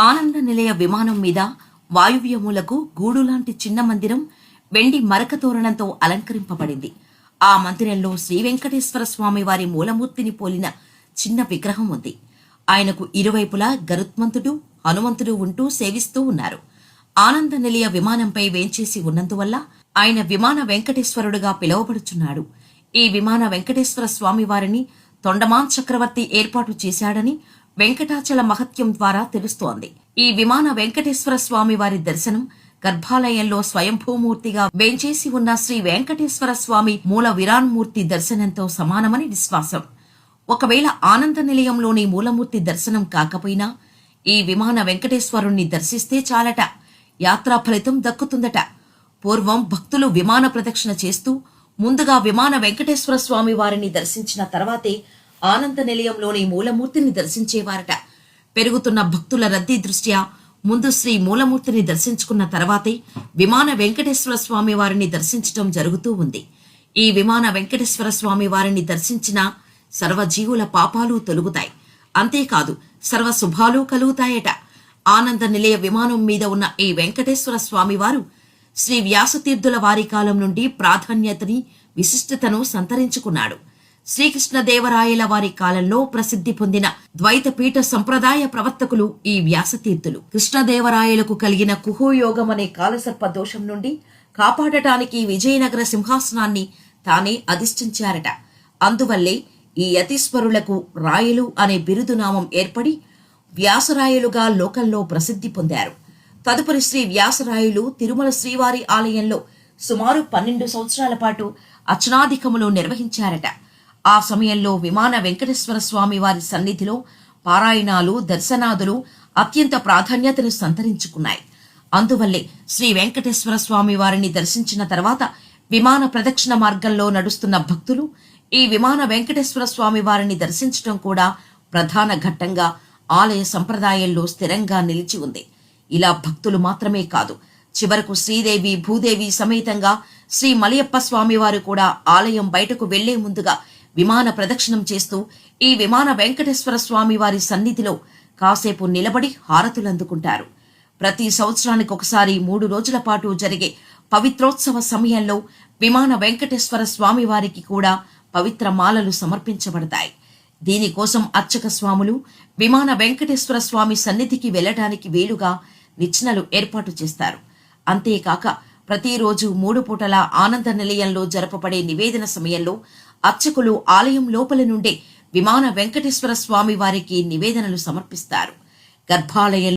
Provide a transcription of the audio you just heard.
ఆనంద నిలయ విమానం మీద వాయువ్యములకు గూడులాంటి చిన్న మందిరం వెండి మరక తోరణంతో అలంకరింపబడింది. ఆ మందిరంలో శ్రీ వెంకటేశ్వర స్వామి వారి మూలమూర్తిని పోలిన చిన్న విగ్రహం ఉంది. ఆయనకు ఇరువైపులా గరుత్మంతుడు, హనుమంతుడు ఉంటూ సేవిస్తూ ఉన్నారు. ఆనంద నిలయ విమానంపై వేంచేసి ఉన్నందువల్ల ఆయన విమాన వెంకటేశ్వరుడుగా పిలువబడుచున్నాడు. ఈ విమాన వెంకటేశ్వర స్వామి వారిని తొండమాన్ చక్రవర్తి ఏర్పాటు చేశాడని వెంకటాచల మహత్యం ద్వారా తెలుస్తోంది. ఈ విమాన వెంకటేశ్వర స్వామి వారి దర్శనం గర్భాలయంలో స్వయంభూమూర్తిగా వేంచేసి ఉన్న శ్రీ వెంకటేశ్వర స్వామి మూల విరాన్మూర్తి దర్శనంతో సమానమని విశ్వాసం. ఒకవేళ ఆనంద నిలయంలోని మూలమూర్తి దర్శనం కాకపోయినా ఈ విమాన వెంకటేశ్వరుణ్ణి దర్శిస్తే చాలట, యాత్రా ఫలితం దక్కుతుందట. పూర్వం భక్తులు విమాన ప్రదక్షిణ చేస్తూ ముందుగా విమాన వెంకటేశ్వర స్వామి వారిని దర్శించిన తర్వాతే ఆనంద నిలయంలోని మూలమూర్తిని దర్శించేవారట. పెరుగుతున్న భక్తుల రద్దీ దృష్ట్యా ముందు శ్రీ మూలమూర్తిని దర్శించుకున్న తర్వాతే విమాన వెంకటేశ్వర స్వామి వారిని దర్శించటం జరుగుతూ ఉంది. ఈ విమాన వెంకటేశ్వర స్వామి వారిని దర్శించిన సర్వజీవుల పాపాలు తొలుగుతాయి. అంతేకాదు సర్వ శుభాలు కలుగుతాయట. ఆనంద నిలయ విమానం మీద ఉన్న ఈ వెంకటేశ్వర స్వామి వారు శ్రీ వ్యాసతీర్థుల వారి కాలం నుండి ప్రాధాన్యతని, విశిష్టతను సంతరించుకున్నాడు. శ్రీకృష్ణదేవరాయల వారి కాలంలో ప్రసిద్ధి పొందిన ద్వైతపీఠ సంప్రదాయ ప్రవర్తకులు ఈ వ్యాసతీర్థులు. కృష్ణదేవరాయలకు కలిగిన కుహోయోగం అనే కాలసర్ప దోషం నుండి కాపాడటానికి విజయనగర సింహాసనాన్ని తానే అధిష్ఠించారట. అందువల్లే ఈ యతీశ్వరులకు రాయలు అనే బిరుదునామం ఏర్పడి వ్యాసరాయలుగా లోకంలో ప్రసిద్ధి పొందారు. తదుపరి శ్రీ వ్యాసరాయలు తిరుమల శ్రీవారి ఆలయంలో సుమారు 12 సంవత్సరాల పాటు అర్చనాధికములు నిర్వహించారట. ఆ సమయంలో విమాన వెంకటేశ్వర స్వామి వారి సన్నిధిలో పారాయణాలు, దర్శనాదులు అత్యంత ప్రాధాన్యతను సంతరించుకున్నాయి. అందువల్లే శ్రీ వెంకటేశ్వర స్వామి వారిని దర్శించిన తర్వాత విమాన ప్రదక్షిణ మార్గంలో నడుస్తున్న భక్తులు ఈ విమాన వెంకటేశ్వర స్వామి వారిని దర్శించడం కూడా ప్రధాన ఘట్టంగా ఆలయ సంప్రదాయంలో స్థిరంగా నిలిచి ఉంది. ఇలా భక్తులు మాత్రమే కాదు, చివరకు శ్రీదేవి, భూదేవి సమేతంగా శ్రీ మలయప్ప స్వామి వారు కూడా ఆలయం బయటకు వెళ్లే ముందుగా విమాన ప్రదక్షిణం చేస్తూ ఈ విమాన వెంకటేశ్వర స్వామి వారి సన్నిధిలో కాసేపు నిలబడి హారతులందుకుంటారు. ప్రతి సంవత్సరానికి ఒకసారి 3 రోజుల పాటు జరిగే పవిత్రోత్సవ సమయంలో విమాన వెంకటేశ్వర స్వామి వారికి కూడా పవిత్ర మాలలు సమర్పించబడతాయి. దీనికోసం అర్చక స్వాములు విమాన వెంకటేశ్వర స్వామి సన్నిధికి వెళ్లడానికి వీలుగా నిచ్చెనలు ఏర్పాటు చేస్తారు. అంతేకాక ప్రతిరోజు 3 పూటల ఆనంద నిలయంలో జరపబడే నివేదన సమయంలో అర్చకులు ఆలయం లోపల నుండే విమాన వెంకటేశ్వర స్వామి వారికి నివేదనలు సమర్పిస్తారు. గర్భాలయం